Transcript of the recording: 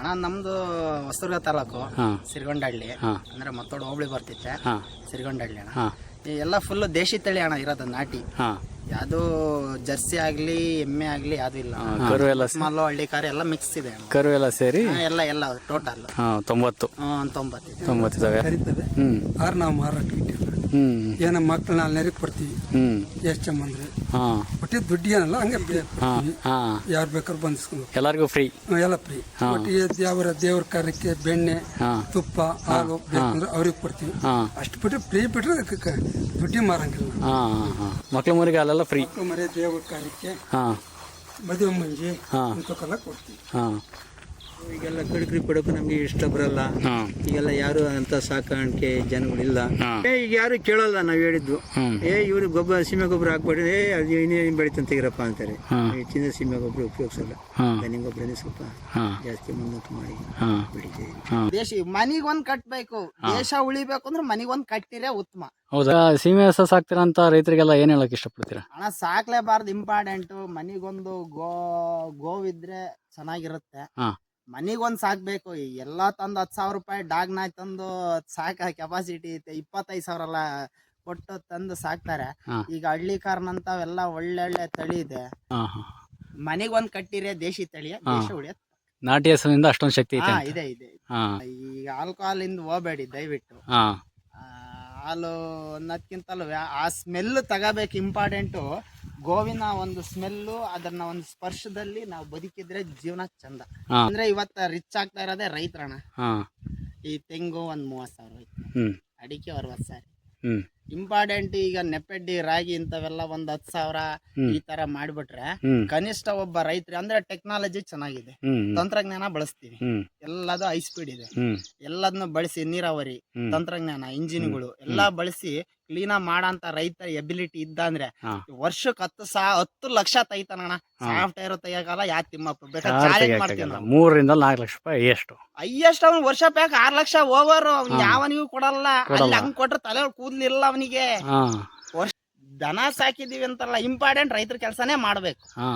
ಅಣ್ಣ ನಮ್ದು ಹೊಸದುರ್ಗ ತಾಲೂಕು ಹಾ. ಸಿರಿಗೊಂಡಹಳ್ಳಿ ಹಾ. ಅಂದ್ರೆ ಮತ್ತೋಡು ಹೋಬಳಿ ಬರ್ತಿತ್ತೆ. ಹಾ. ಸಿರಿಗೊಂಡಹಳ್ಳಿ ಅಣ್ಣ. ಹಾ. ಈ ಎಲ್ಲ ಫುಲ್ ದೇಶಿ ತಳಿ ಅಣ್ಣ ಇರೋದು, ನಾಟಿ. ಹಾ. ಯಾವುದು ಜರ್ಸಿ ಆಗ್ಲಿ ಎಮ್ಮೆ ಆಗ್ಲಿ ಯಾವ್ದು ಇಲ್ಲ. ಕರು ಎಲ್ಲ ಮಲ್ಲು ಹಳ್ಳಿ ಕಾರು ಎಲ್ಲ ಮಿಕ್ಸ್ ಇದೆ ಅಣ್ಣ. ಕರು ಎಲ್ಲ ಸೇರಿ ಎಲ್ಲ ಟೋಟಲ್ 90 90 ಇದಾವೆ. ಕರಿತದೆ ಹ್ಮ್ ಆರು ನಾವು ಮಾರಾಟ ಇಟ್ಟಿಲ್ಲ. ಹ್ಮ್ ಏನೋ ಮಕ್ಕಳನ್ನ ನೆರಿಗೆ ಕೊಡ್ತೀವಿ. ಹ್ಮ್ ಎಷ್ಟು ಚಂದ್ರೆ ಹಾ ಒಟ್ಟಿ ದುಡ್ಡು ಏನಲ್ಲ ಹಂಗೆ ಕೊಡ್ತೀವಿ. ಹಾ ಯಾರು ಬೇಕಾದ್ರು ಬಂದಿಸ್ಕೊಂಡು ಎಲ್ಲರಿಗೂ ಫ್ರೀ. ಎಲ್ಲ ಫ್ರೀ. ಒಟ್ಟಿಗೆ ದೇವ್ರ ಕಾರ್ಯಕ್ಕೆ ಬೆಣ್ಣೆ ಹಾ. ತುಪ್ಪ ಹಾಲು ಬೇಕಂದ್ರೆ ಅವ್ರಿಗೆ ಕೊಡ್ತೀವಿ. ಹಾ. ಅಷ್ಟು ಬಿಟ್ಟರೆ ಫ್ರೀ ಬಿಟ್ರೆ ದುಡ್ಡಿ ಮಾರಂಗಿಲ್ಲ. ಹಾ ಹಾ ಮಕ್ಳ ಮುರಿಗೆ ಅಲ್ಲೆಲ್ಲ ಫ್ರೀ. ಮಕ್ಕಳು ಮರಿ ದೇವ್ರ ಕಾರ್ಯಕ್ಕೆ ಹಾ ಮದುವೆ ಮಂಜಿ ಹಾ. ಇಂಥಕ್ಕೆಲ್ಲ ಕೊಡ್ತೀವಿ. ಹಾ ಈಗೆಲ್ಲ ಕಡಿಕ್ರಿ ಪಡಕು ನಮ್ಗೆ ಇಷ್ಟ ಬರಲ್ಲ. ಹಾ ಈಗೆಲ್ಲ ಯಾರು ಅಂತ ಸಾಕಾಣಿಕೆ ಜನಗಳಿಲ್ಲ. ಹಾ. ಈಗ ಯಾರು ಕೇಳಲ್ಲ ನಾವ್ ಹೇಳಿದ್ದು. ಹ್ಮ್ ಇವ್ರು ಗೊಬ್ಬರ ಸೀಮೆ ಗೊಬ್ಬರ ಹಾಕ್ಬೇಡ್ರಿ, ಅದು ಇನ್ನೇನು ಬೆಳಿತಂತ ತೆಗಿರಪ್ಪ ಅಂತಾರೆ. ಹಾ. ಹೆಚ್ಚಿನ ಸೀಮೆ ಗೊಬ್ಬರ ಉಪಯೋಗಿಸಲ್ಲ. ಹಾ. ದನಿ ಗೊಬ್ಬರನೇ ಸ್ವಲ್ಪ ಹಾ ಜಾಸ್ತಿ ಮುನ್ನೂತು ಮಾಡಿ ಹಾ ಬೆಳಿತೀವಿ. ಹಾ ದೇಶಿ ಮನಿಗೊಂದ್ ಕಟ್ಬೇಕು. ದೇಶ ಉಳಿಬೇಕು ಅಂದ್ರೆ ಮನಿಗೊಂದ್ ಕಟ್ಟಿರೇ ಉತ್ತಮ. ಹೌದಾ? ಸೀಮೆ ಹಸ ಸಾಕ್ತೀರಾ ಅಂತ ರೈತರಿಗೆಲ್ಲ ಏನ್ ಹೇಳಕ್ ಇಷ್ಟಪಡ್ತೀರಾ? ಹಣ ಸಾಕ್ಲೇಬಾರ್ದು, ಇಂಪಾರ್ಟೆಂಟ್. ಮನಿಗೊಂದು ಗೋವಿದ್ರೆ ಚೆನ್ನಾಗಿರುತ್ತೆ. ಹಾ. ಮನಿಗೊಂದ್ ಸಾಕ್ಬೇಕು. ಎಲ್ಲಾ ತಂದು 10,000 ರೂಪಾಯಿ ಡಾಗ್ ನಾಯ್ ತಂದು ಸಾಕ ಕೆಪಾಸಿಟಿ ಐತೆ. 25,000 ಎಲ್ಲ ಕೊಟ್ಟು ತಂದು ಸಾಕ್ತಾರೆ. ಹಾ. ಈಗ ಹಳ್ಳಿ ಕಾರ್ನಂತಾವೆಲ್ಲ ಒಳ್ಳೊಳ್ಳೆ ತಳಿ ಇದೆ. ಹಾ ಹಾ ಮನಿಗೊಂದ್ ಕಟ್ಟಿರೆ ದೇಶಿ ತಳಿಯ ಹಾ. ದೇಶ ಉಳಿಯತ್. ನಾಟಿ ಹಸುವಿಂದ ಅಷ್ಟೊಂದು ಶಕ್ತಿ ಐತೆ ಅಂತ. ಇದೆ. ಹಾ ಈಗ ಆಲ್ಕೋಹಾಲ್ ಇಂದ ಹೋಗ್ಬೇಡಿ ದಯವಿಟ್ಟು. ಹಾ ಹಾಲು ಅನ್ನೋದ್ಕಿಂತಲೂ ಆ ಸ್ಮೆಲ್ ತಗೋಬೇಕು. ಇಂಪಾರ್ಟೆಂಟು ಗೋವಿನ ಒಂದು ಸ್ಮೆಲ್ಲು, ಅದನ್ನ ಒಂದು ಸ್ಪರ್ಶದಲ್ಲಿ ನಾವು ಬದುಕಿದ್ರೆ ಜೀವನ ಚಂದ. ಹಾ. ಅಂದ್ರೆ ಇವತ್ತ ರಿಚ್ ಆಗ್ತಾ ಇರೋದೇ ರೈತರಣ. ಹಾ ಈ ತೆಂಗು ಒಂದ್ 30,000 ಐತೆ, ಹ್ಮ್ ಅಡಿಕೆ 60,000. ಹ್ಮ್ ಇಂಪಾರ್ಟೆಂಟ್ ಈಗ ನೆಪ್ಪೆಡ್ಡಿ ರಾಗಿ ಇಂಥವೆಲ್ಲ ಒಂದ್ 10,000 ಈ ತರ ಮಾಡ್ಬಿಟ್ರೆ ಹ್ಮ್ ಕನಿಷ್ಠ ಒಬ್ಬ ರೈತರು ಅಂದ್ರೆ ಟೆಕ್ನಾಲಜಿ ಚೆನ್ನಾಗಿದೆ, ಹ್ಮ್ ತಂತ್ರಜ್ಞಾನ ಬಳಸ್ತೀವಿ, ಹ್ಮ್ ಎಲ್ಲದು ಹೈ ಸ್ಪೀಡ್ ಇದೆ. ಹ್ಮ್ ಎಲ್ಲದನ್ನು ಬಳಸಿ ನೀರಾವರಿ ಹ್ಮ್. ತಂತ್ರಜ್ಞಾನ ಇಂಜಿನ್ಗಳು ಎಲ್ಲಾ ಬಳಸಿ ಕ್ಲೀನ್ ಮಾಡಂತ ರೈತರ ಎಬಿಲಿಟಿ ಇದ್ದ ಅಂದ್ರೆ ಹಾ. ವರ್ಷಕ್ಕೆ 10 ಲಕ್ಷ ತೈತಾನಣ್ಣ. ಸಾಫ್ಟ್ವೇರ್ ತೆಗಿಯಕಲ್ಲ, ಯಾ ತಿಮ್ಮಪ್ಪ ಬೇಕಾದ್ರೆ ಯಾರು ಚಾಲೆಂಜ್ ತೆಗಿಯಕ್ಕಾಗಲ್ಲ. ಮಾಡ್ತೀವಿ ನಾವು. 3 ರಿಂದ 4 ಲಕ್ಷ ರೂಪಾಯಿ ಎಷ್ಟು? ಅಯ್ಯಷ್ಟು ಅವ್ನು ವರ್ಷ ಪ್ಯಾಕ್ 6 ಲಕ್ಷ ಓವರ್. ಅವ್ನು ಹಾ. ಯಾವನಿಗೂ ಕೊಡಲ್ಲ. ಅಲ್ಲಿ ಹಂಗ್ ಕೊಟ್ರೆ ತಲೆ ಕೂದ್ಲಿಲ್ಲ ಅವನಿಗೆ. ಹಾ ದನ ಸಾಕಿದೀವಿ ಅಂತಲ್ಲ, ಇಂಪಾರ್ಟೆಂಟ್ ರೈತರ ಕೆಲಸನೇ ಮಾಡ್ಬೇಕು. ಹಾ